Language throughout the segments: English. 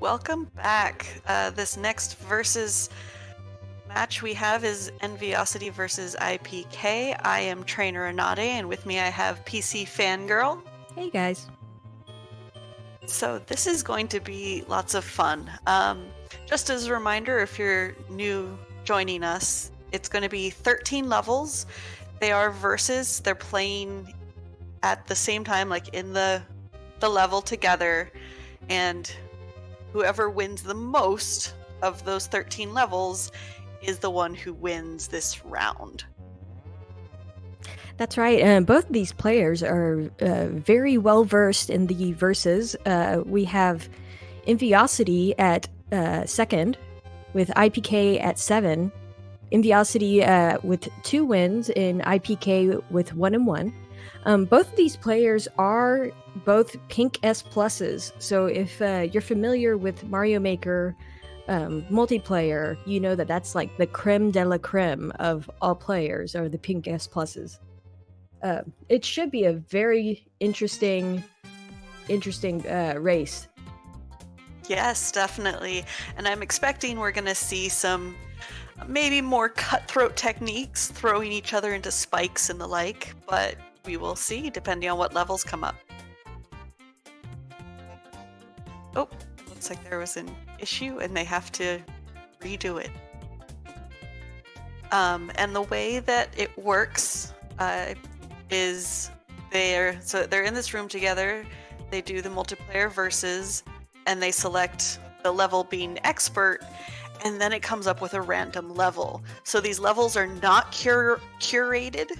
welcome back. This next versus match we have is Enviosity versus iiPK. I am Trainer Anade, and with me I have PC Fangirl. Hey guys. So this is going to be lots of fun. Just as a reminder, if you're new joining us, it's going to be 13 levels. They are versus. They're playing at the same time, like in the level together, and whoever wins the most of those 13 levels is the one who wins this round. That's right. Both of these players are very well versed in the verses. We have Enviosity at second, with iiPK at 7. Enviosity with 2 wins, and iiPK with 1 and 1. Both of these players are both pink S pluses. So if you're familiar with Mario Maker multiplayer, you know that that's like the creme de la creme of all players, are the pink S pluses. It should be a very interesting race. Yes, definitely. And I'm expecting we're going to see some maybe more cutthroat techniques, throwing each other into spikes and the like, but we will see depending on what levels come up. Oh, looks like there was an issue and they have to redo it. And the way that it works is they're in this room together. They do the multiplayer versus, and they select the level being expert, and then it comes up with a random level. So these levels are not curated,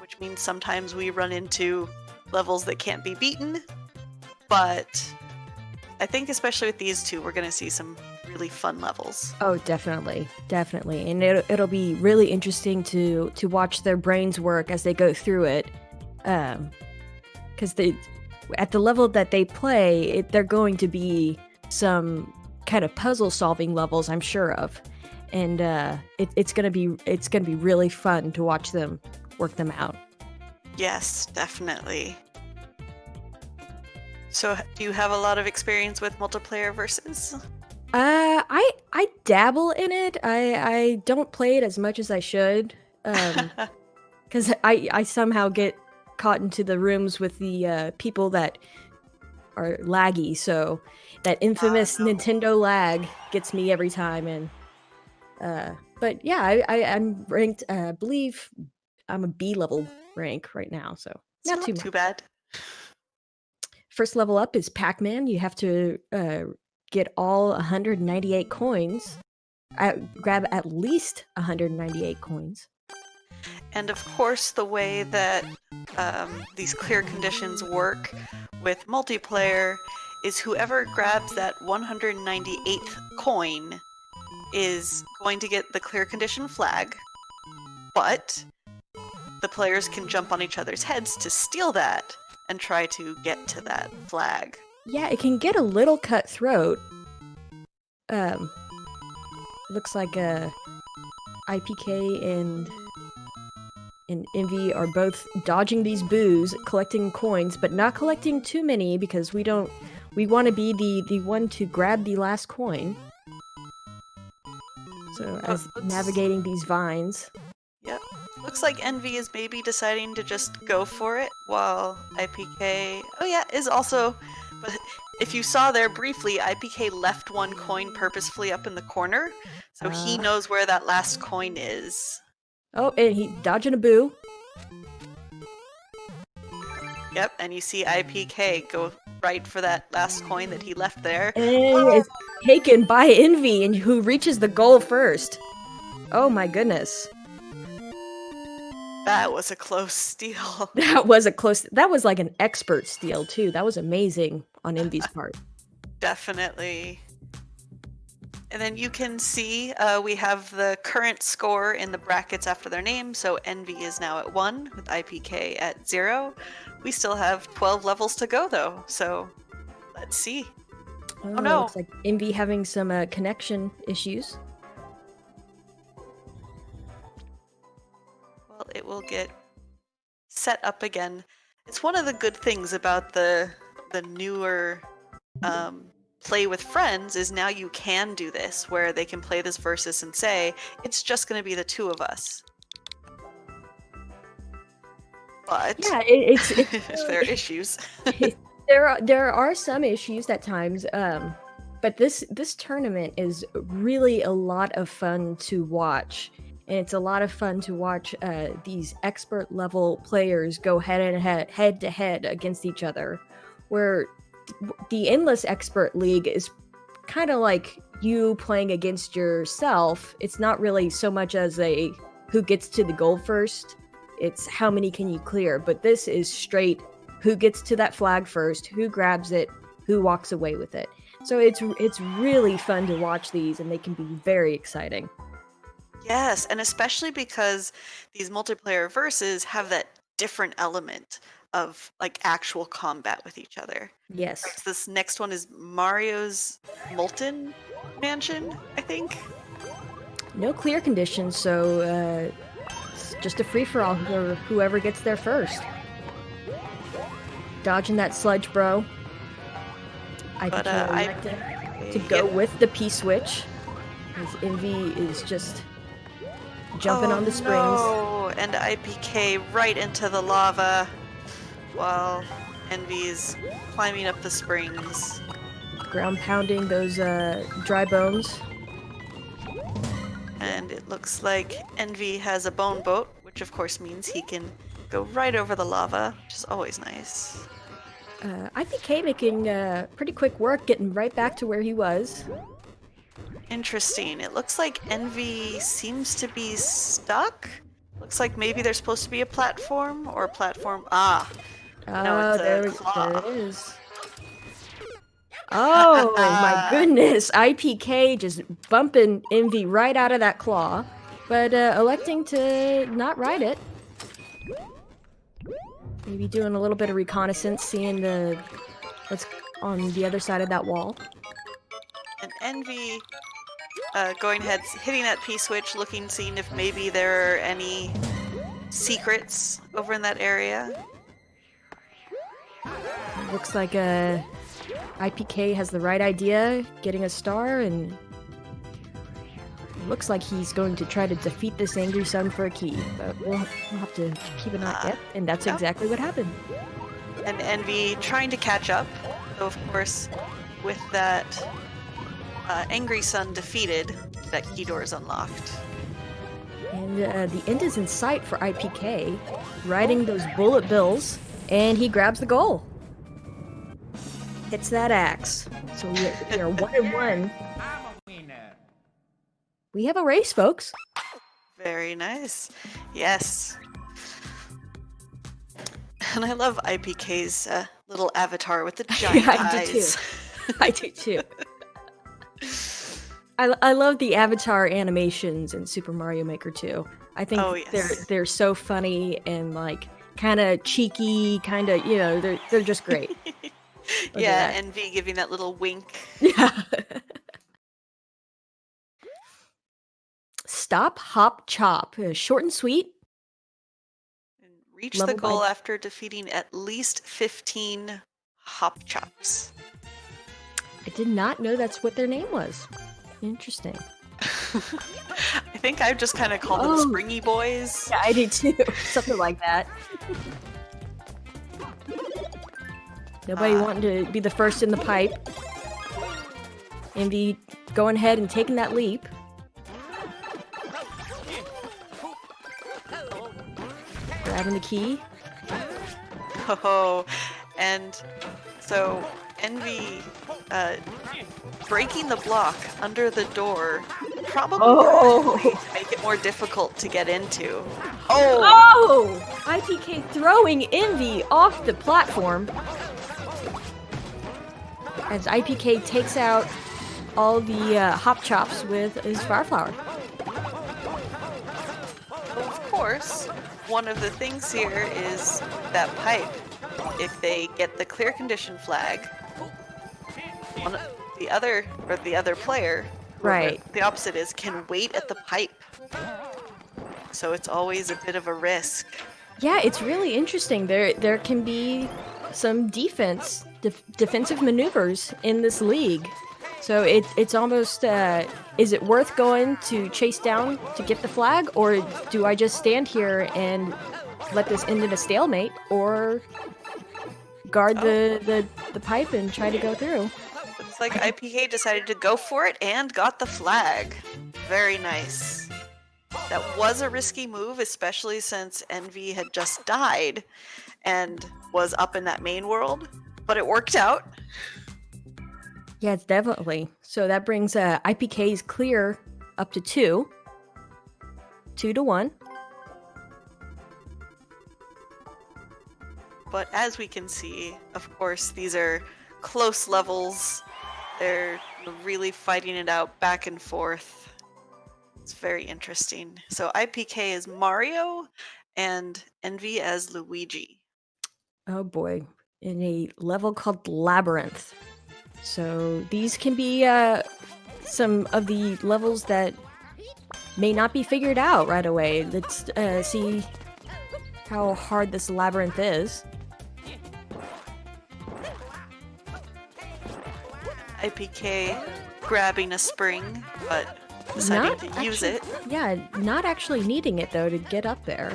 which means sometimes we run into levels that can't be beaten. But I think especially with these two, we're going to see some really fun levels. Oh, definitely. And it'll be really interesting to watch their brains work as they go through it. Because at the level that they play, they're going to be some kind of puzzle solving levels, I'm sure of, and it's gonna be really fun to watch them work them out. Yes, definitely. So, do you have a lot of experience with multiplayer versus? I dabble in it. I don't play it as much as I should, because I somehow get caught into the rooms with the people that are laggy, so that infamous Nintendo lag gets me every time. And but yeah, I'm ranked, I believe I'm a B level rank right now, so not too bad. First level up is Pac-Man. You have to get all 198 coins. Grab at least 198 coins. And of course, the way that these clear conditions work with multiplayer is whoever grabs that 198th coin is going to get the clear condition flag, but the players can jump on each other's heads to steal that and try to get to that flag. Yeah, it can get a little cutthroat. Looks like iiPK and Envy are both dodging these boos, collecting coins, but not collecting too many because we want to be the one to grab the last coin. So as navigating these vines. Yep. Looks like Envy is maybe deciding to just go for it, while iiPK, is also, but if you saw there briefly, iiPK left one coin purposefully up in the corner, so he knows where that last coin is. Oh, and he dodging a boo. Yep, and you see iiPK go right for that last coin that he left there. And it's taken by Envy, and who reaches the goal first. Oh my goodness. That was a close steal. That was like an expert steal too. That was amazing on Envy's part. Definitely. And then you can see we have the current score in the brackets after their name. So Envy is now at 1 with iiPK at 0. We still have 12 levels to go though. So let's see. Oh no. Looks like Envy having some connection issues. Well, it will get set up again. It's one of the good things about the newer play with friends is now you can do this, where they can play this versus and say, it's just going to be the two of us. But Yeah, there are issues. there are some issues at times, but this tournament is really a lot of fun to watch, and it's a lot of fun to watch these expert level players go head to head against each other, where the Endless Expert League is kind of like you playing against yourself. It's not really so much as a who gets to the goal first, it's how many can you clear, but this is straight who gets to that flag first, who grabs it, who walks away with it. So it's really fun to watch these, and they can be very exciting. Yes, and especially because these multiplayer verses have that different element of like actual combat with each other. Yes. So this next one is Mario's Molten Mansion, I think. No clear conditions, so it's just a free-for-all, whoever gets there first. Dodging that sludge, bro. iiPK elected to go with the P-switch, as Envy is just jumping on the springs. No, and iiPK right into the lava while Envy's climbing up the springs. Ground pounding those dry bones. And it looks like Envy has a bone boat, which of course means he can go right over the lava, which is always nice. iiPK making pretty quick work, getting right back to where he was. Interesting. It looks like Envy seems to be stuck. Looks like maybe there's supposed to be a platform or a platform. Now it's there claw. it is. Oh my goodness! iiPK just bumping Envy right out of that claw, but electing to not ride it. Maybe doing a little bit of reconnaissance, seeing what's on the other side of that wall. And Envy going ahead, hitting that P-switch, looking, seeing if maybe there are any secrets over in that area. Looks like iiPK has the right idea, getting a star, and looks like he's going to try to defeat this angry sun for a key. But we'll have to keep an eye. Yep, and that's exactly what happened. And Envy trying to catch up, though of course, with that angry sun defeated, that key door is unlocked. And the end is in sight for iiPK, riding those bullet bills, and he grabs the goal. Hits that axe. So we are 1-1. We have a race, folks. Very nice. Yes. And I love iiPK's little avatar with the giant eyes. I do too. I love the avatar animations in Super Mario Maker 2. I think they're so funny and like kind of cheeky, kind of, they're just great. Yeah, Envy giving that little wink. Yeah. Stop, hop, chop. Short and sweet. And reach the goal after defeating at least 15 hop chops. I did not know that's what their name was. Interesting. I think I've just kind of called them Springy Boys. Yeah, I do too. Something like that. Nobody wanting to be the first in the pipe. Envy going ahead and taking that leap. Grabbing the key. Oh, and so Envy breaking the block under the door probably to make it more difficult to get into. iiPK throwing Envy off the platform as iiPK takes out all the hop chops with his fire flower. Of course, one of the things here is that pipe. If they get the clear condition flag, the other player, right, the opposite is, can wait at the pipe. So it's always a bit of a risk. Yeah, it's really interesting. There can be some defense defensive maneuvers in this league. So it's almost, is it worth going to chase down to get the flag, or do I just stand here and let this end in a stalemate, or guard the pipe and try to go through? Looks like iiPK decided to go for it and got the flag. Very nice. That was a risky move, especially since Envy had just died and was up in that main world, but it worked out. Yes, definitely. So that brings iiPK's clear up to 2 to 1. But as we can see, of course, these are close levels. They're really fighting it out back and forth. It's very interesting. So iiPK is Mario and Envy as Luigi. Oh boy, in a level called Labyrinth. So these can be some of the levels that may not be figured out right away. Let's see how hard this labyrinth is. iiPK grabbing a spring, but deciding to use it. Yeah, not actually needing it though to get up there.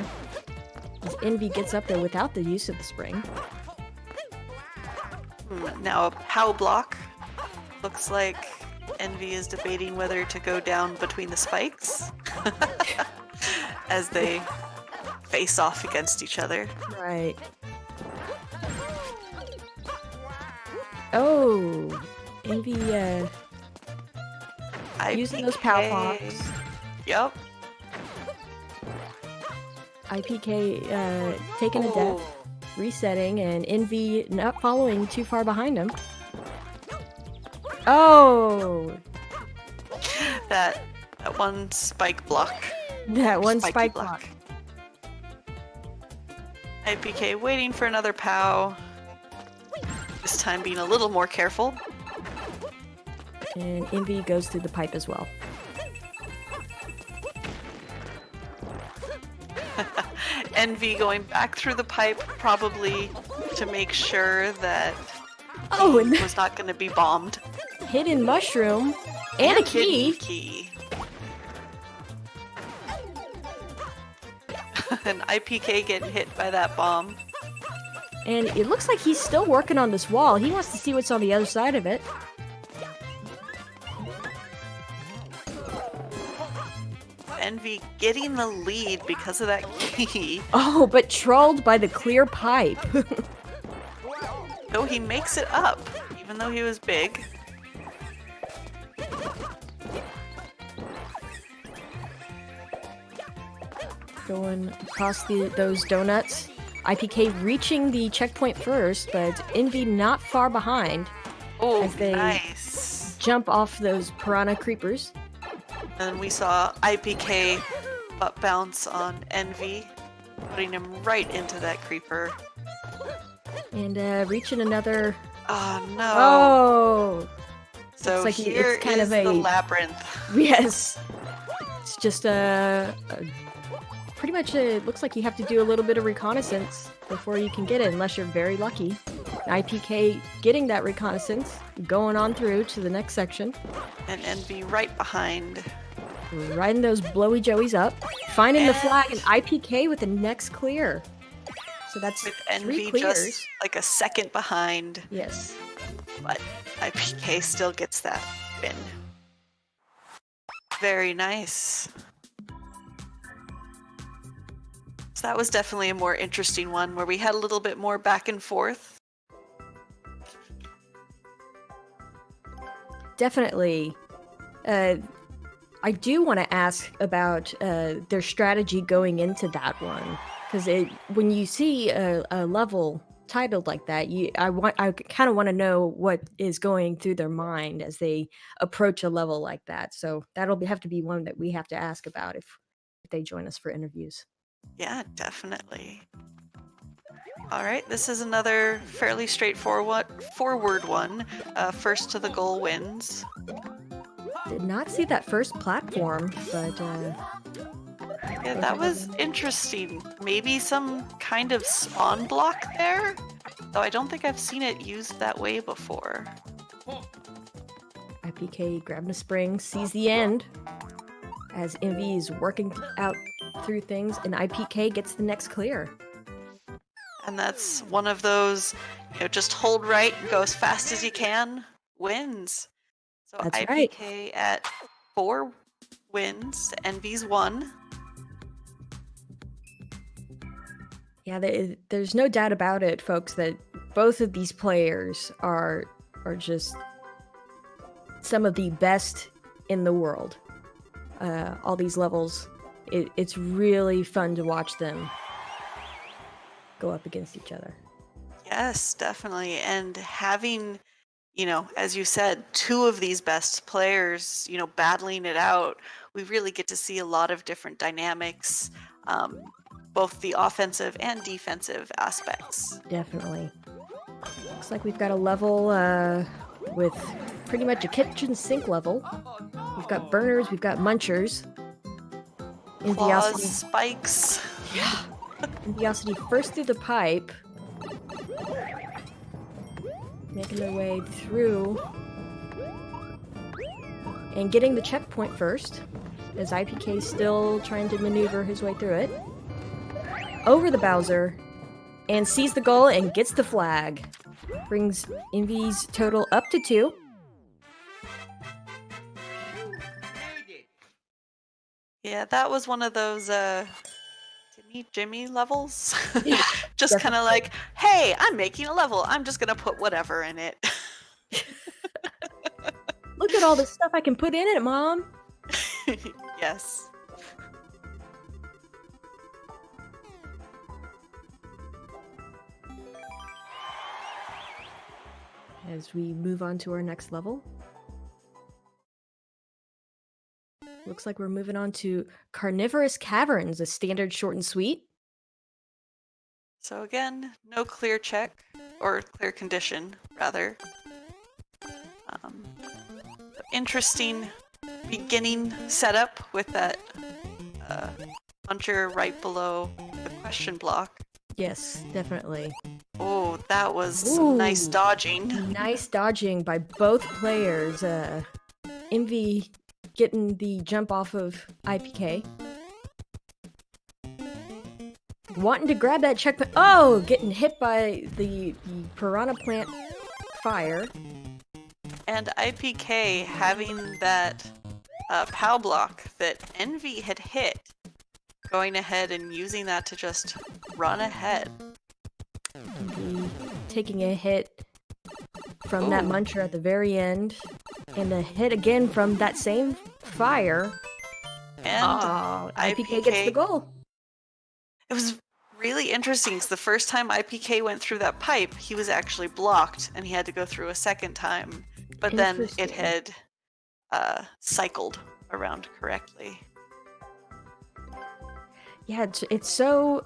As Envy gets up there without the use of the spring. Now a POW block. Looks like Envy is debating whether to go down between the spikes as they face off against each other. Right. Oh, Envy using those POW blocks. Yep. iiPK taking a death, resetting, and Envy not following too far behind him. Oh! That one spike block. That one spike block. iiPK waiting for another POW. This time being a little more careful. And Envy goes through the pipe as well. Envy going back through the pipe, probably to make sure that he was not going to be bombed. Hidden mushroom and a key. And iiPK getting hit by that bomb. And it looks like he's still working on this wall. He wants to see what's on the other side of it. Envy getting the lead because of that key. Oh, but trolled by the clear pipe. Though he makes it up, even though he was big. Going across those donuts. iiPK reaching the checkpoint first, but Envy not far behind. Oh, as they nice. Jump off those piranha creepers. And we saw iiPK butt bounce on Envy, putting him right into that creeper. And reaching another... Oh, no. Oh! So like here it's kind is of the labyrinth. Yes. It's just pretty much it looks like you have to do a little bit of reconnaissance before you can get it, unless you're very lucky. iiPK getting that reconnaissance, going on through to the next section. And Envy right behind. Riding those blowy joeys up, finding the flag, and iiPK with the next clear. So that's with 3 Envy clears. just like a second behind. Yes. But iiPK still gets that win. Very nice. So that was definitely a more interesting one where we had a little bit more back and forth. Definitely. I do want to ask about their strategy going into that one, because when you see a level titled like that, I kind of want to know what is going through their mind as they approach a level like that. So that'll have to be one that we have to ask about if they join us for interviews. Yeah, definitely. All right, this is another fairly straightforward one. First to the goal wins. Did not see that first platform, but yeah, that was interesting. Maybe some kind of spawn block there? though I don't think I've seen it used that way before. iiPK grabbing a spring, sees the end as Envy is working out through things, and iiPK gets the next clear. And that's one of those, just hold right and go as fast as you can, wins. So That's iiPK at 4 wins, Envy's 1. Yeah, there's no doubt about it, folks, that both of these players are just some of the best in the world. All these levels, it's really fun to watch them go up against each other. Yes, definitely. And having, as you said, 2 of these best players, battling it out, we really get to see a lot of different dynamics, both the offensive and defensive aspects. Definitely. Looks like we've got a level with pretty much a kitchen sink level. We've got burners, we've got munchers. Claws, spikes. Yeah. Enviosity first through the pipe. Making their way through. And getting the checkpoint first. As iiPK is still trying to maneuver his way through it. Over the Bowser. And sees the goal and gets the flag. Brings Envy's total up to 2. Yeah, that was one of those Jimmy levels. Yeah, just kind of like, hey, I'm making a level. I'm just going to put whatever in it. Look at all the stuff I can put in it, Mom. Yes. As we move on to our next level. Looks like we're moving on to Carnivorous Caverns, a standard short and sweet. So again, no clear check, or clear condition, rather. Interesting beginning setup with that puncher right below the question block. Yes, definitely. Oh, that was some nice dodging. Nice dodging by both players. Envy getting the jump off of iiPK. Wanting to grab that checkpoint. Oh, getting hit by the piranha plant fire. And iiPK having that POW block that Envy had hit, going ahead and using that to just run ahead. Envy taking a hit from that muncher at the very end. And a hit again from that same fire. And iiPK gets the goal. It was really interesting because the first time iiPK went through that pipe, he was actually blocked and he had to go through a second time. But then it had cycled around correctly. Yeah, it's so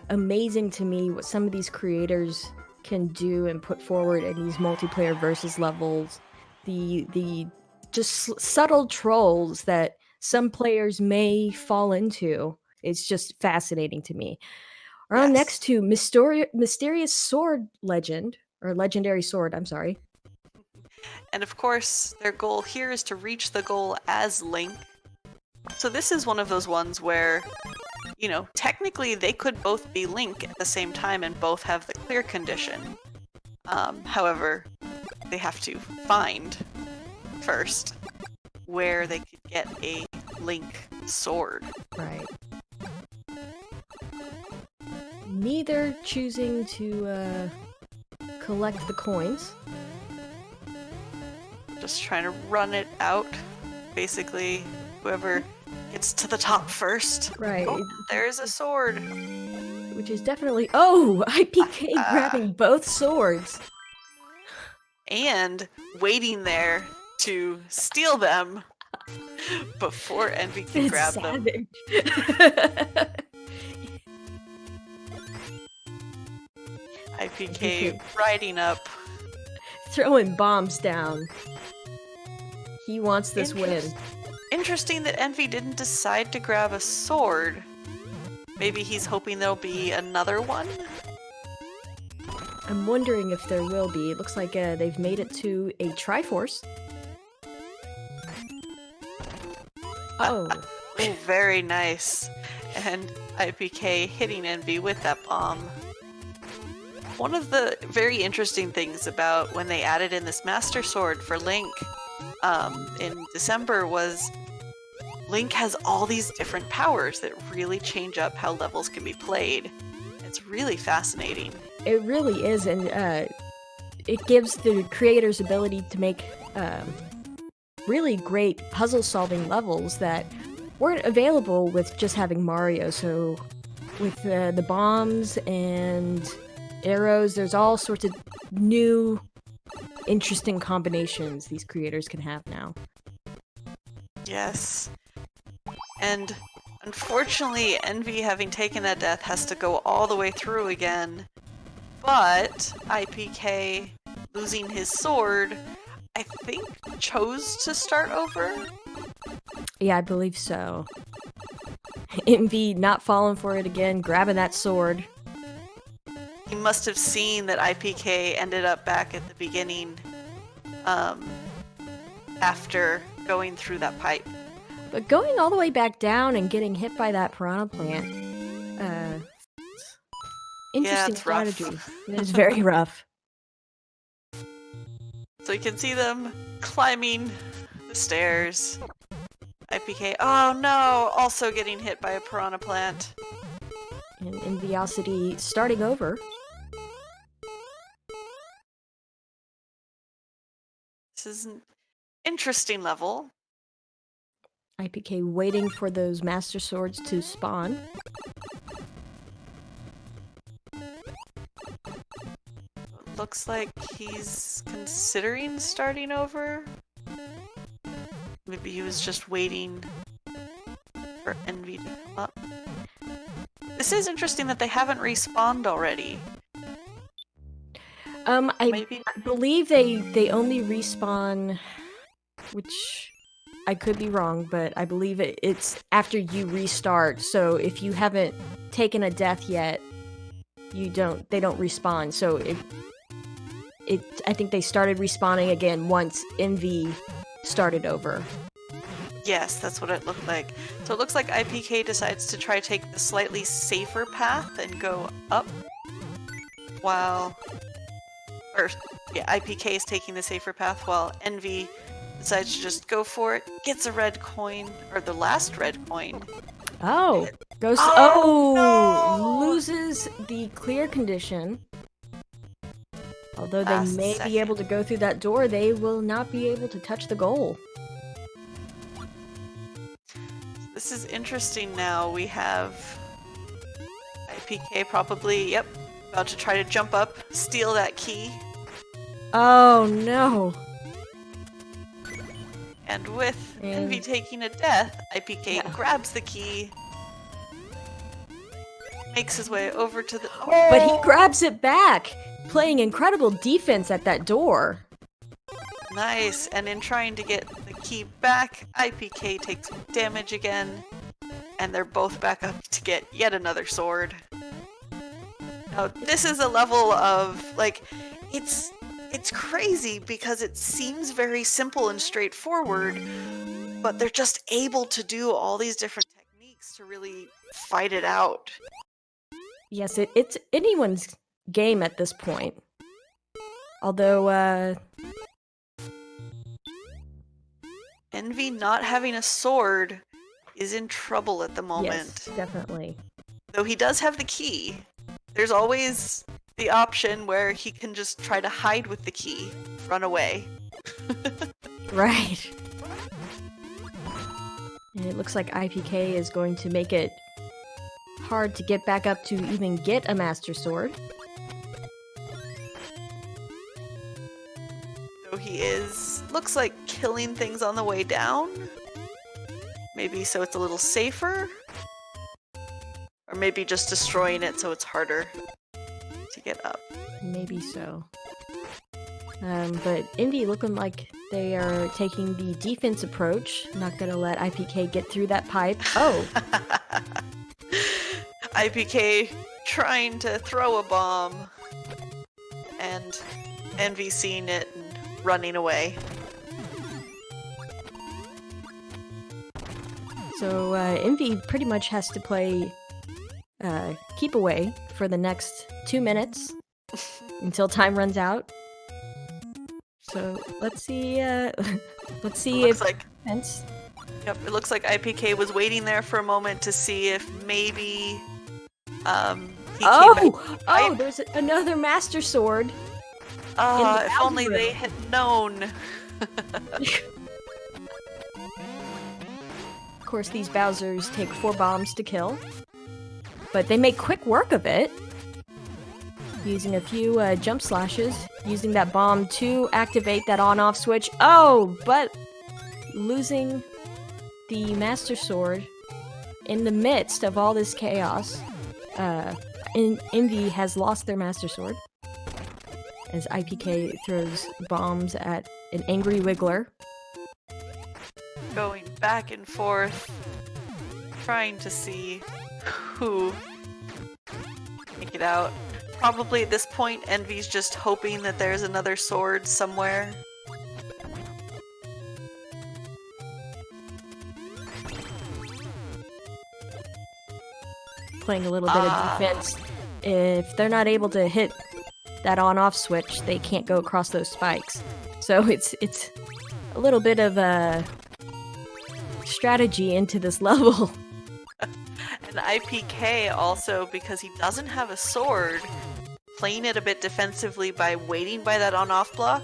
amazing to me what some of these creators can do and put forward in these multiplayer versus levels. The just subtle trolls that some players may fall into. It's just fascinating to me. We're on next to Mysterious Sword Legend, or Legendary Sword, I'm sorry. And of course, their goal here is to reach the goal as Link. So this is one of those ones where, technically they could both be Link at the same time and both have the clear condition. However, they have to find first where they could get a Link sword. Right. Neither choosing to collect the coins. Just trying to run it out. Basically, whoever gets to the top first. Right. Oh, there's a sword. Which is definitely... Oh! iiPK grabbing both swords. And waiting there to steal them before Envy can grab them. iiPK riding up. Throwing bombs down. He wants this win. Interesting that Envy didn't decide to grab a sword. Maybe he's hoping there'll be another one? I'm wondering if there will be. It looks like they've made it to a Triforce. Oh. Ooh, very nice. And iiPK hitting Envy with that bomb. One of the very interesting things about when they added in this Master Sword for Link in December was Link has all these different powers that really change up how levels can be played. It's really fascinating. It really is, and it gives the creators ability to make really great puzzle-solving levels that weren't available with just having Mario. So with the bombs and arrows, there's all sorts of new, interesting combinations these creators can have now. Yes. And unfortunately, Envy, having taken that death, has to go all the way through again. But iiPK, losing his sword, I think chose to start over? Yeah, I believe so. Envy not falling for it again, grabbing that sword. He must have seen that iiPK ended up back at the beginning after going through that pipe. But going all the way back down and getting hit by that piranha plant, interesting strategy. Rough. It is very rough. So you can see them climbing the stairs. iiPK, oh no, also getting hit by a piranha plant. And Enviosity starting over. This is an interesting level. iiPK waiting for those Master Swords to spawn. Looks like he's considering starting over. Maybe he was just waiting for Envy to come up. This is interesting that they haven't respawned already. I believe they only respawn, which I could be wrong, but I believe it's after you restart. So if you haven't taken a death yet, they don't respawn. So I think they started respawning again once Envy started over. Yes, that's what it looked like. So it looks like iiPK decides to try to take the slightly safer path and go up, while iiPK is taking the safer path while Envy decides to just go for it, gets a red coin, or the last red coin. Oh, goes. No! Loses the clear condition. Although they may be able to go through that door, they will not be able to touch the goal. This is interesting now. We have iiPK probably, about to try to jump up, steal that key. Oh no. And with Envy taking a death, iiPK grabs the key, makes his way over to the... Oh! But he grabs it back, playing incredible defense at that door. Nice, and in trying to get the key back, iiPK takes damage again, and they're both back up to get yet another sword. Now, this is a level of, like, it's crazy because it seems very simple and straightforward, but they're just able to do all these different techniques to really fight it out. Yes, it's anyone's game at this point. Although, Envy not having a sword is in trouble at the moment. Yes, definitely. Though he does have the key. There's always the option where he can just try to hide with the key, run away. Right. And it looks like iiPK is going to make it hard to get back up to even get a Master Sword. So he looks like killing things on the way down. Maybe so it's a little safer. Or maybe just destroying it so it's harder to get up. Maybe so. But Envy looking like they are taking the defense approach. Not gonna let iiPK get through that pipe. Oh! iiPK trying to throw a bomb. and Envy seeing it and running away. So Envy pretty much has to play keep away for the next 2 minutes until time runs out. So let's see. Let's see if Pence. Yep, it looks like iiPK was waiting there for a moment to see if maybe he came back. There's another Master Sword. If only they had known. Of course, these Bowsers take 4 bombs to kill, but they make quick work of it, using a few jump slashes, using that bomb to activate that on-off switch. Oh, but losing the Master Sword in the midst of all this chaos. Envy has lost their Master Sword as iiPK throws bombs at an angry Wiggler. Going back and forth, trying to see who make it out. Probably at this point, Envy's just hoping that there's another sword somewhere. Playing a little bit of defense. If they're not able to hit that on-off switch, they can't go across those spikes. So it's a little bit of a strategy into this level. And iiPK also, because he doesn't have a sword, playing it a bit defensively by waiting by that on-off block.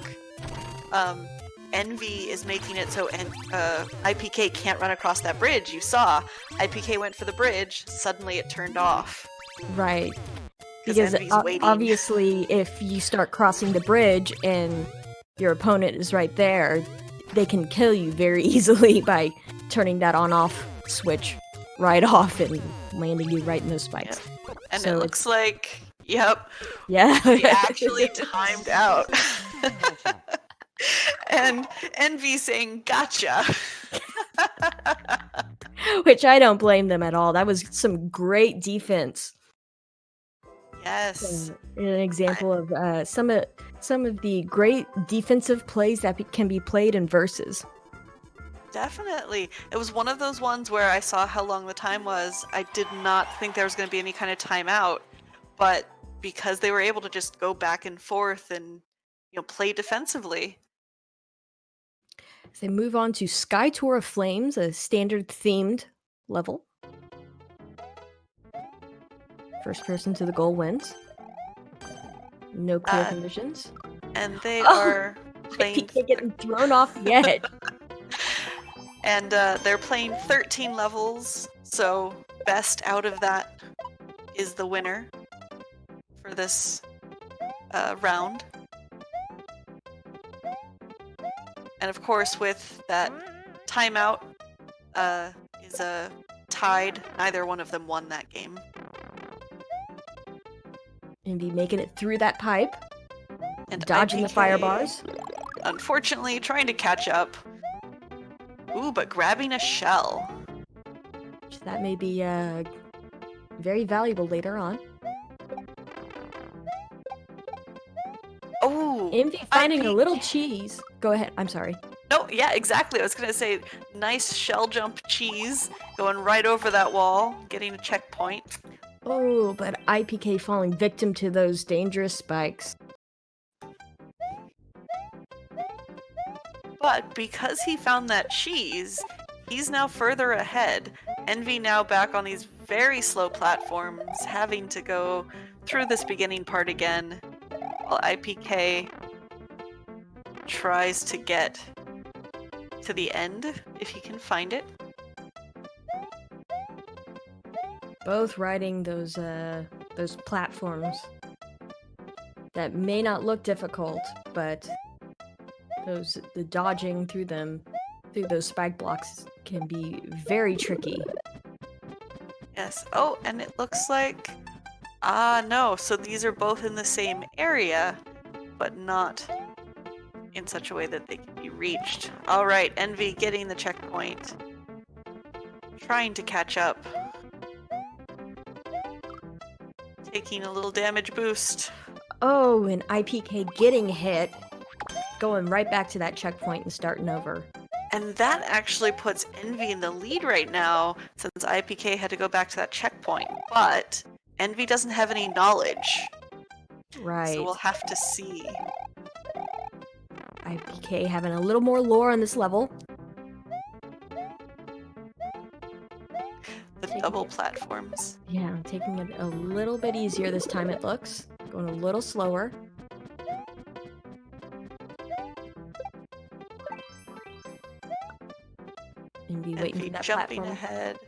Envy is making it so iiPK can't run across that bridge. You saw iiPK went for the bridge, suddenly it turned off. Right. Because obviously if you start crossing the bridge and your opponent is right there, they can kill you very easily by turning that on-off switch right off and landing you right in those spikes. Yep. And so it looks like, yep, yeah, he actually timed out. And Envy saying, gotcha. Which I don't blame them at all. That was some great defense. Yes. An example of some of the great defensive plays that can be played in versus. Definitely. It was one of those ones where I saw how long the time was. I did not think there was going to be any kind of timeout, but because they were able to just go back and forth and play defensively. As they move on to Sky Tour of Flames, a standard themed level. First person to the goal wins. No clear conditions. And they are playing... getting thrown off the edge. And they're playing 13 levels, so best out of that is the winner for this round. And of course, with that timeout is tied. Neither one of them won that game. Envy making it through that pipe. And dodging the fire bars. Unfortunately, trying to catch up. Ooh, but grabbing a shell. That may be very valuable later on. Oh! Envy finding a little cheese. Go ahead, I'm sorry. No, yeah, exactly. I was going to say, nice shell jump cheese. Going right over that wall, getting a checkpoint. Oh, but iiPK falling victim to those dangerous spikes. But because he found that cheese, he's now further ahead. Envy now back on these very slow platforms, having to go through this beginning part again, while iiPK tries to get to the end, if he can find it. Both riding those platforms that may not look difficult, but the dodging through them, through those spike blocks, can be very tricky. Yes. Oh, and it looks like... no. So these are both in the same area, but not in such a way that they can be reached. Alright, Envy getting the checkpoint. Trying to catch up. Taking a little damage boost. Oh, and iiPK getting hit, going right back to that checkpoint and starting over. And that actually puts Envy in the lead right now, since iiPK had to go back to that checkpoint. But Envy doesn't have any knowledge. Right. So we'll have to see. iiPK having a little more lore on this level. The double platforms. Yeah, taking it a little bit easier this time, it looks. Going a little slower. Envy waiting for that jumping platform. ahead.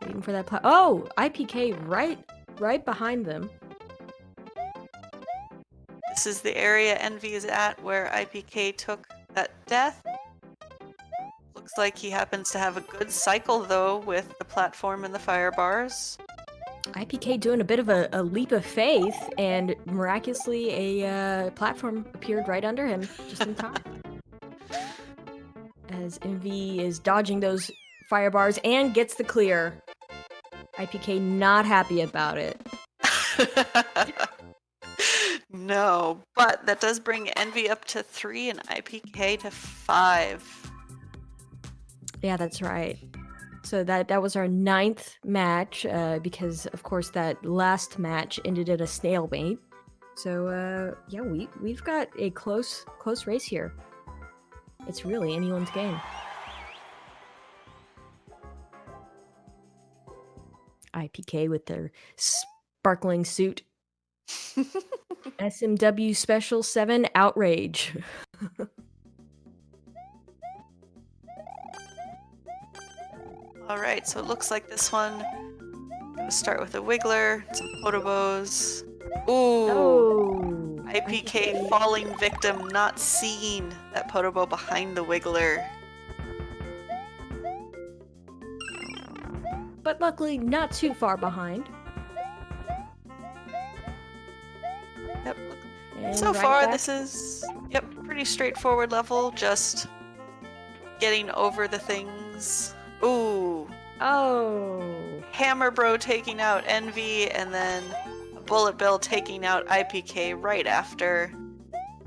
Waiting for that Oh! iiPK right behind them. This is the area Envy is at where iiPK took that death. Looks like he happens to have a good cycle, though, with the platform and the fire bars. iiPK doing a bit of a leap of faith, and miraculously a platform appeared right under him, just in time. As Envy is dodging those fire bars and gets the clear. iiPK not happy about it. No, but that does bring Envy up to 3 and iiPK to 5. Yeah, that's right. So that was our 9th match, because of course that last match ended at a stalemate. So yeah, we've got a close race here. It's really anyone's game. iiPK with their sparkling suit. SMW Special 7 Outrage. Alright, so it looks like this one. Gonna start with a Wiggler, some Potobos. Ooh! Oh! iiPK falling victim, not seeing that Podobo behind the Wiggler. But luckily not too far behind. Yep. And So right far, back. this is, yep, pretty straightforward level, just getting over the things. Ooh. Oh! Hammer Bro taking out Envy, and then Bullet Bill taking out iiPK right after,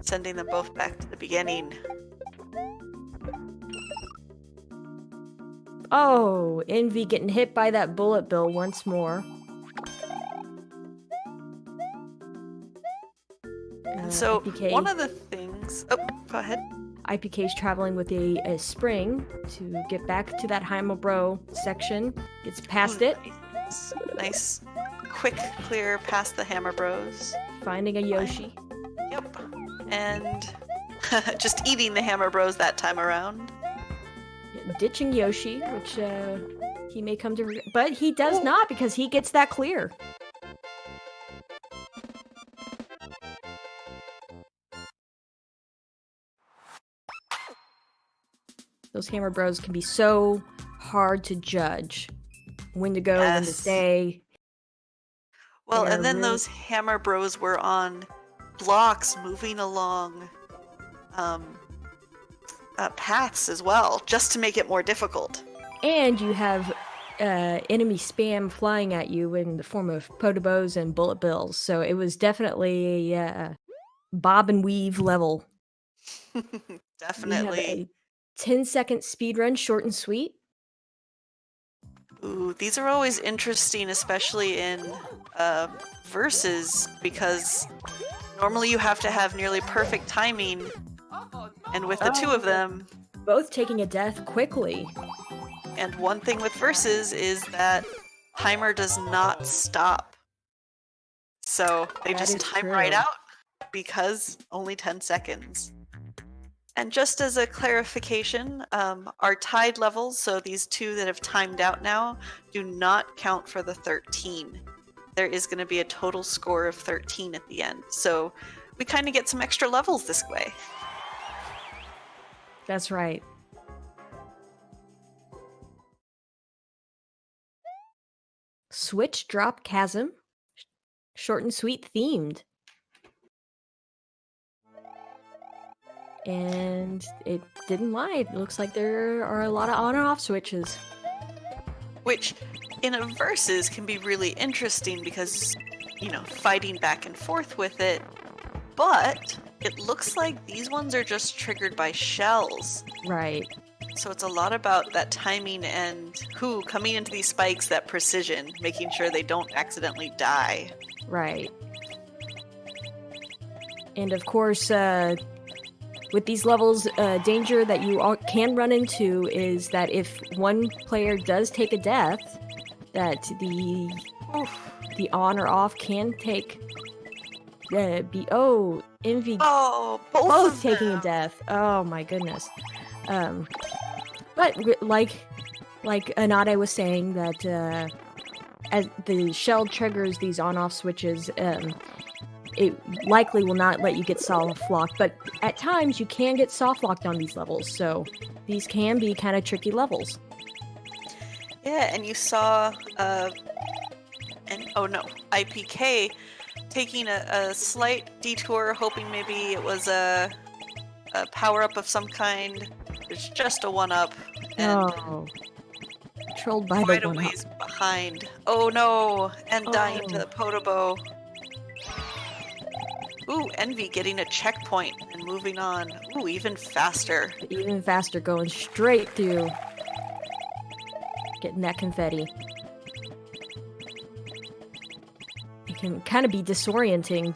sending them both back to the beginning. Oh! Envy getting hit by that Bullet Bill once more. So, iiPK, one of the things... Oh, go ahead. iiPK is traveling with a spring to get back to that Heimobro section. Gets past it. Nice. Quick clear past the Hammer Bros. Finding a Yoshi. Yep. And just eating the Hammer Bros that time around. Ditching Yoshi, which he may come to... But he does not, because he gets that clear. Those Hammer Bros can be so hard to judge. When to go, when to stay. Well, and then those Hammer Bros were on blocks moving along paths as well, just to make it more difficult. And you have enemy spam flying at you in the form of Potobos and Bullet Bills. So it was definitely a bob and weave level. Definitely. We have a 10-second speedrun, short and sweet. Ooh, these are always interesting, especially in verses, because normally you have to have nearly perfect timing, and with the two of them... Both taking a death quickly. And one thing with verses is that timer does not stop. So they just time right out, because only 10 seconds. And just as a clarification, our tied levels, so these two that have timed out now, do not count for the 13. There is going to be a total score of 13 at the end. So we kind of get some extra levels this way. That's right. Switch, drop, chasm. Short and sweet themed. And it didn't lie. It looks like there are a lot of on and off switches. Which, in a versus, can be really interesting because, you know, fighting back and forth with it, but it looks like these ones are just triggered by shells. Right. So it's a lot about that timing and coming into these spikes, that precision, making sure they don't accidentally die. Right. And of course, with these levels, danger that you can run into is that if one player does take a death, that the on or off can take Envy both taking a death. Oh my goodness. But like Anade was saying, that as the shell triggers these on-off switches, it likely will not let you get soft locked, but at times you can get soft locked on these levels, so these can be kind of tricky levels. Yeah, and you saw iiPK taking a slight detour, hoping maybe it was a power-up of some kind. It's just a 1-up. And controlled by quite the a 1-up. ways behind. Oh no! And dying to the Podobo. Ooh, Envy getting a checkpoint and moving on. Ooh, even faster. Even faster, going straight through. Getting that confetti. It can kind of be disorienting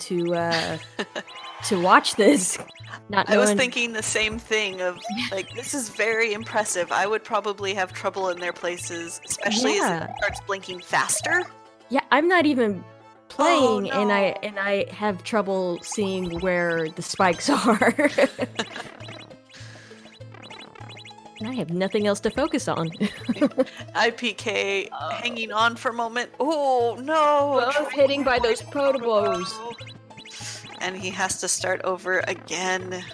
to watch this. I was thinking the same thing of, like, this is very impressive. I would probably have trouble in their places, especially as it starts blinking faster. Yeah, I'm not even playing, and I have trouble seeing where the spikes are. And I have nothing else to focus on. iiPK hanging on for a moment. Oh no! Both hitting by those Podobos. And he has to start over again.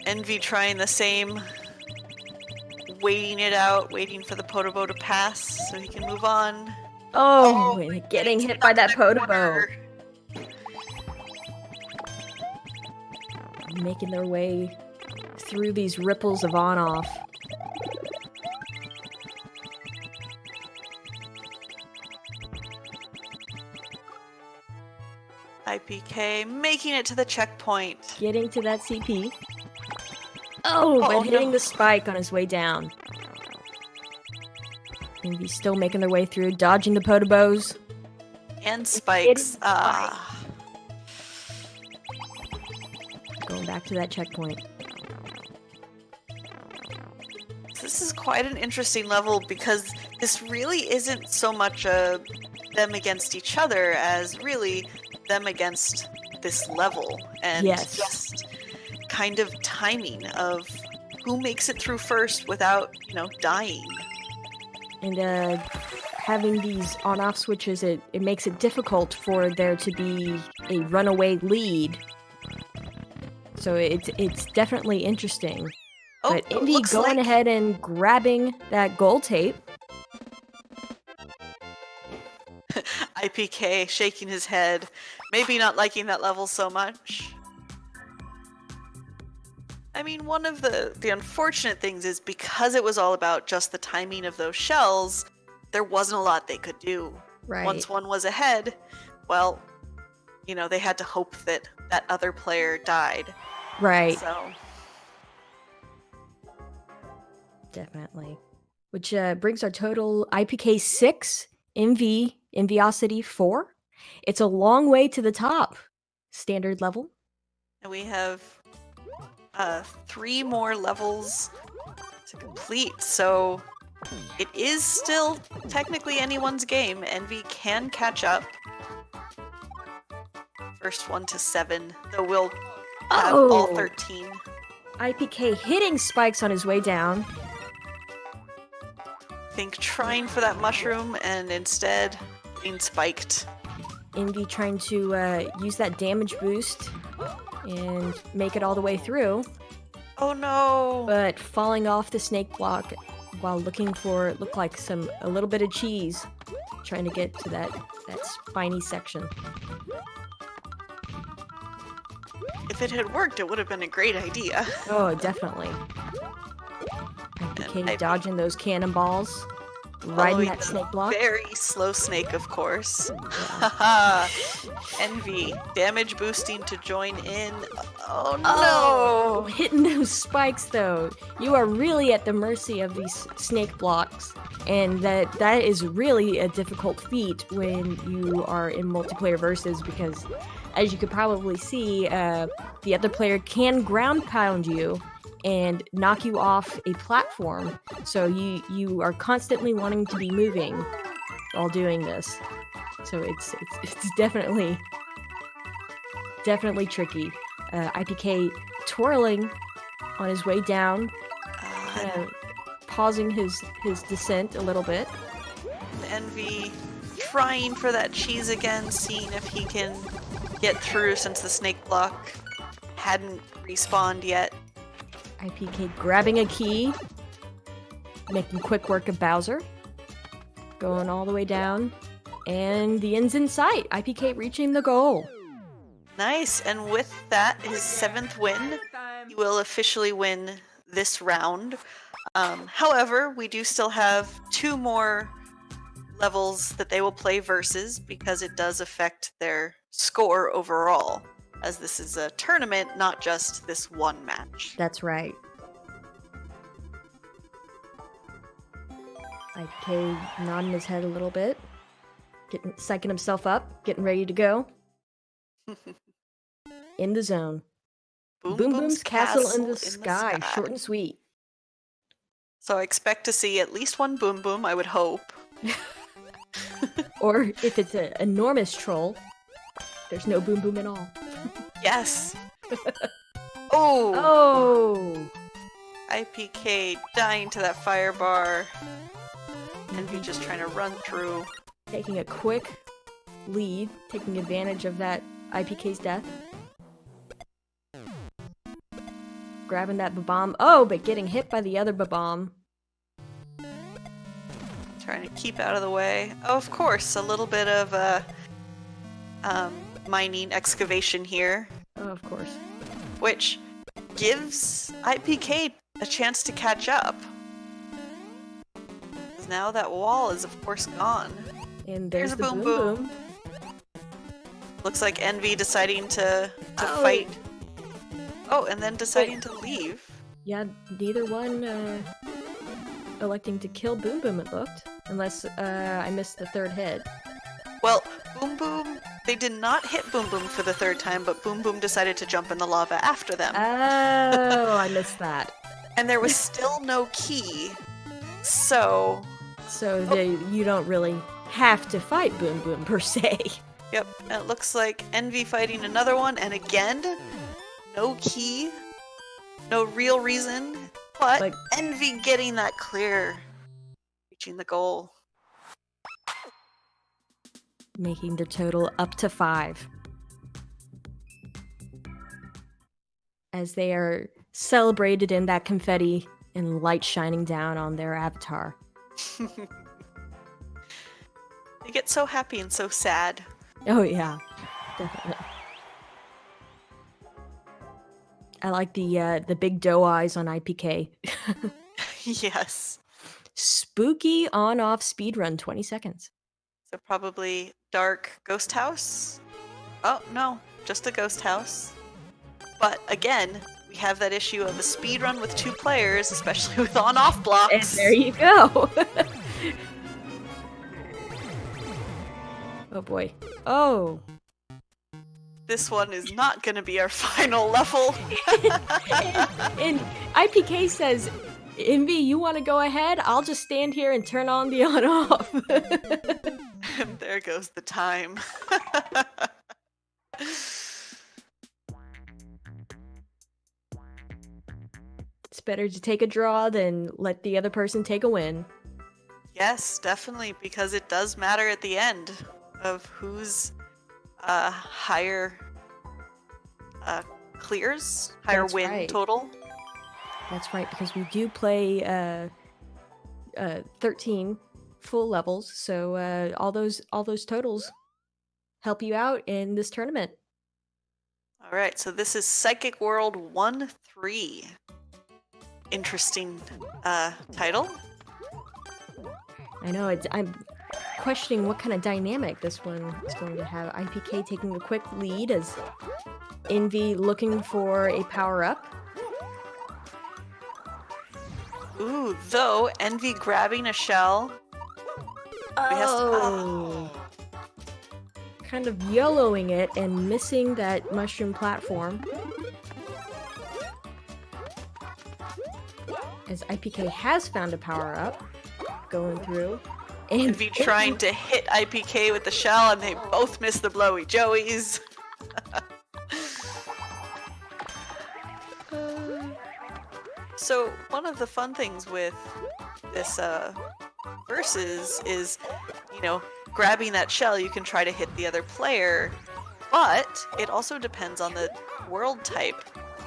Envy trying the same. Waiting it out, waiting for the Podobo to pass so he can move on. And getting hit by that Podobo. Making their way through these ripples of on-off. iiPK making it to the checkpoint. Getting to that CP. But hitting the spike on his way down. And he's still making their way through, dodging the Podobos. And spikes. Going back to that checkpoint. This is quite an interesting level because this really isn't so much them against each other as really them against this level. And just kind of timing of who makes it through first without, dying. And having these on-off switches, it makes it difficult for there to be a runaway lead. So it's definitely interesting. But Envy going ahead and grabbing that goal tape. iiPK shaking his head, maybe not liking that level so much. I mean, one of the unfortunate things is because it was all about just the timing of those shells, there wasn't a lot they could do. Right. Once one was ahead, well, they had to hope that that other player died. Right. So. Definitely. Which brings our total iiPK 6, Enviosity 4. It's a long way to the top. Standard level. And we have 3 more levels to complete, so it is still technically anyone's game. Envy can catch up. First one to 7, though we'll have all 13. iiPK hitting spikes on his way down. Think trying for that mushroom and instead being spiked. Envy trying to use that damage boost and make it all the way through. Oh no! But falling off the snake block while looking for, it looked like a little bit of cheese, trying to get to that spiny section. If it had worked, it would have been a great idea. Oh, definitely. iiPK dodging those cannonballs. Riding Following that the snake block. very slow snake, of course. Yeah. Haha. Envy, damage boosting to join in. Oh Oh, no! hitting those spikes though. You are really at the mercy of these snake blocks. And that is really a difficult feat when you are in multiplayer versus, because as you could probably see, the other player can ground pound you and knock you off a platform. So you are constantly wanting to be moving while doing this. So it's definitely tricky. iiPK twirling on his way down, pausing his descent a little bit. Envy trying for that cheese again, seeing if he can get through since the snake block hadn't respawned yet. iiPK grabbing a key, making quick work of Bowser, going all the way down, and the end's in sight. iiPK reaching the goal. Nice, and with that, his 7th win, he will officially win this round. However, we do still have 2 more levels that they will play versus, because it does affect their score overall, as this is a tournament, not just this one match. That's right. iiPK nodding his head a little bit, psyching himself up, getting ready to go. In the zone. Boom Boom's castle in the sky. Short and sweet. So I expect to see at least one Boom Boom, I would hope. Or if it's an enormous troll, there's no Boom Boom at all. Yes. Oh. Oh. iiPK dying to that fire bar. Envy just trying to run through. Taking a quick lead, taking advantage of that iiPK's death. Grabbing that bomb. Oh, but getting hit by the other bomb. Trying to keep out of the way. Oh, of course, a little bit of mining excavation here. Oh, of course. Which gives iiPK a chance to catch up. Because now that wall is, of course, gone. And there's a the Boom boom. Boom. Looks like Envy deciding to fight. Oh, and then deciding to leave. Yeah, neither one electing to kill Boom Boom, it looked. Unless I missed the third hit. Well, Boom Boom, they did not hit Boom Boom for the 3rd time, but Boom Boom decided to jump in the lava after them. Oh, I missed that. And there was still no key, so... you don't really have to fight Boom Boom, per se. Yep, and it looks like Envy fighting another one, and again, no key, no real reason, but Envy getting that clear, reaching the goal. Making the total up to 5. As they are celebrated in that confetti and light shining down on their avatar. They get so happy and so sad. Oh yeah, definitely. I like the big doe eyes on iiPK. Yes. Spooky on-off speedrun, 20 seconds. So probably dark ghost house? Oh, no, just a ghost house. But again, we have that issue of a speedrun with 2 players, especially with on-off blocks. And there you go. Oh boy. Oh. This one is not going to be our final level. and iiPK says, Envy, you want to go ahead? I'll just stand here and turn on the on-off. And there goes the time. It's better to take a draw than let the other person take a win. Yes, definitely, because it does matter at the end of who's higher clears, higher That's win right. total. That's right, because we do play 13 full levels, so all those totals help you out in this tournament. All right, so this is Psychic World 1-3. Interesting title. I know, I'm questioning what kind of dynamic this one is going to have. iiPK taking a quick lead as Envy looking for a power-up. Ooh, though, Envy grabbing a shell. Oh! Kind of YOLOing it and missing that mushroom platform. As iiPK has found a power-up, going through. And Envy trying to hit iiPK with the shell, and they both miss the blowy joeys. So one of the fun things with this versus is, grabbing that shell, you can try to hit the other player, but it also depends on the world type,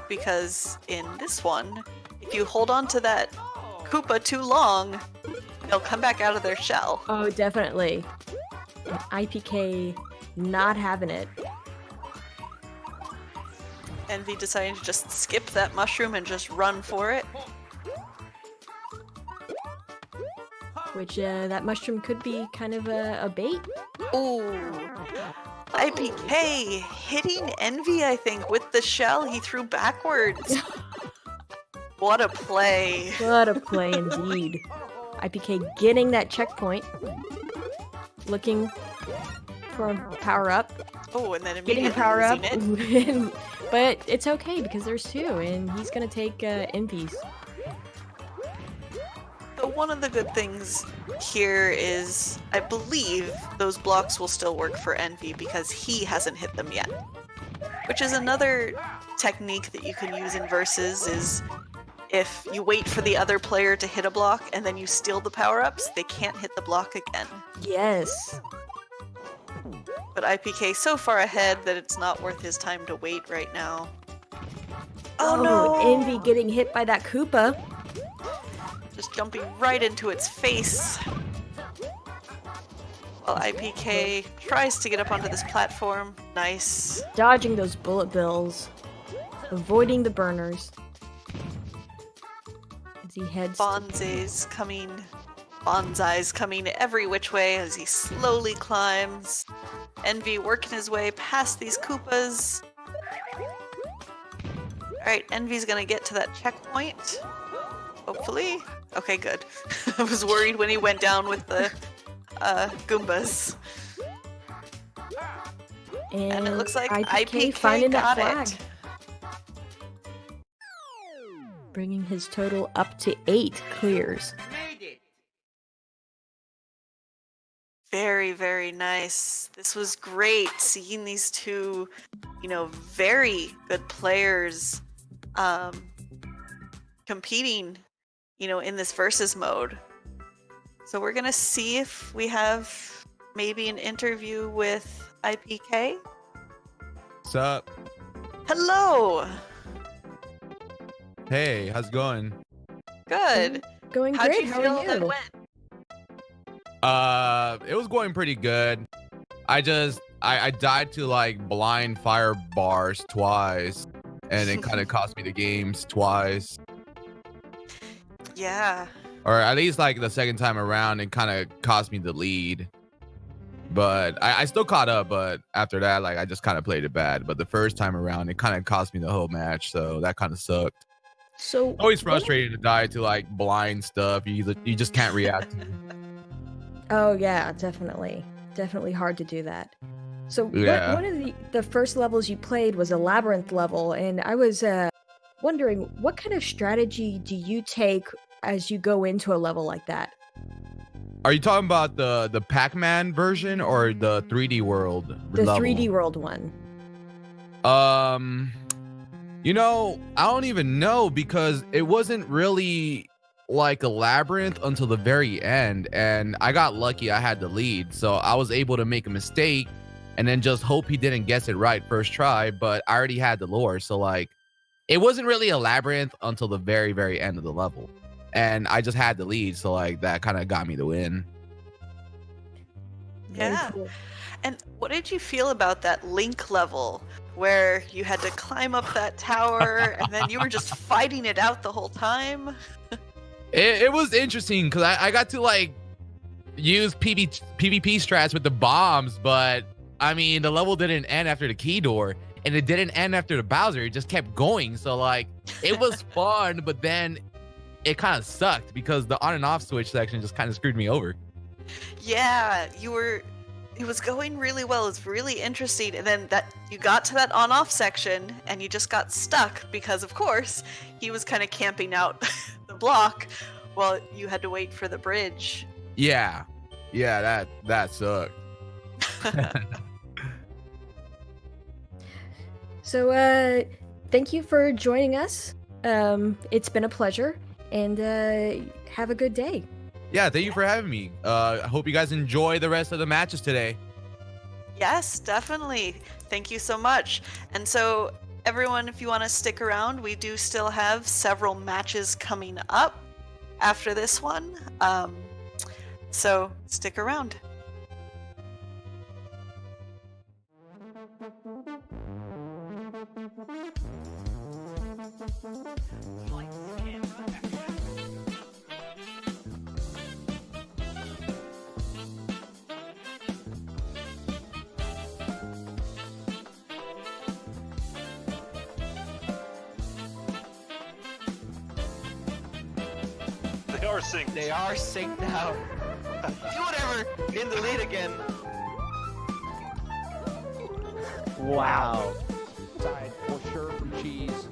because in this one, if you hold on to that Koopa too long, they'll come back out of their shell. Oh, definitely. And iiPK not having it. Envy deciding to just skip that mushroom and just run for it. Which, that mushroom could be kind of a bait. Ooh. iiPK hitting Envy, I think, with the shell he threw backwards. What a play. What a play indeed. iiPK getting that checkpoint. Looking for a power-up. Oh, and then Getting immediately a power-up. losing it. But it's okay because there's two, and he's going to take Envy's. So one of the good things here is, I believe those blocks will still work for Envy because he hasn't hit them yet. Which is another technique that you can use in Versus, is if you wait for the other player to hit a block and then you steal the power-ups, they can't hit the block again. Yes. But iiPK so far ahead that it's not worth his time to wait right now. Oh no! Envy getting hit by that Koopa. Just jumping right into its face. While iiPK tries to get up onto this platform. Nice. Dodging those bullet bills. Avoiding the burners. As he heads Bonsai's coming every which way as he slowly climbs. Envy working his way past these Koopas. Alright, Envy's gonna get to that checkpoint. Hopefully. Okay, good. I was worried when he went down with the Goombas. And it looks like iiPK finding got that flag. it. Bringing his total up to 8 clears. Very, very nice. This was great seeing these two, very good players competing, in this versus mode. So we're gonna see if we have maybe an interview with iiPK. What's up? Hello. Hey, how's it going? Good. Going How'd great. you How feel are that you? went? It was going pretty good. I died to like blind fire bars twice, and it kind of cost me the games twice. Yeah. Or at least like the second time around, it kind of cost me the lead. But I still caught up, but after that, like I just kind of played it bad. But the first time around, it kind of cost me the whole match, so that kind of sucked. So Always frustrated to die to like blind stuff. You just can't react to. Oh yeah, definitely hard to do that. So Yeah. one of the first levels you played was a labyrinth level, and I was wondering what kind of strategy do you take as you go into a level like that? Are you talking about the Pac-Man version or the 3D world The level? 3D world one. I don't even know, because it wasn't really like a labyrinth until the very end, and I got lucky. I had the lead, so I was able to make a mistake and then just hope he didn't guess it right first try, but I already had the lore, so like it wasn't really a labyrinth until the very, very end of the level, and I just had the lead, so like that kind of got me the win. Very Yeah. cool. And what did you feel about that Link level where you had to climb up that tower and then you were just fighting it out the whole time? It was interesting because I got to like use PvP strats with the bombs, but I mean, the level didn't end after the key door, and it didn't end after the Bowser. It just kept going. So like, it was fun, but then it kind of sucked because the on and off switch section just kind of screwed me over. Yeah, it was going really well. It was really interesting. And then that you got to that on-off section and you just got stuck because, of course, he was kind of camping out the block while you had to wait for the bridge. Yeah, that sucked. So, thank you for joining us. It's been a pleasure, and have a good day. Yeah, thank you for having me. I hope you guys enjoy the rest of the matches today. Yes, definitely. Thank you so much. And so, everyone, if you want to stick around, we do still have several matches coming up after this one. So, stick around. They are synced. They are synced now. Do whatever. In the lead again. Wow. Side for sure from Cheese.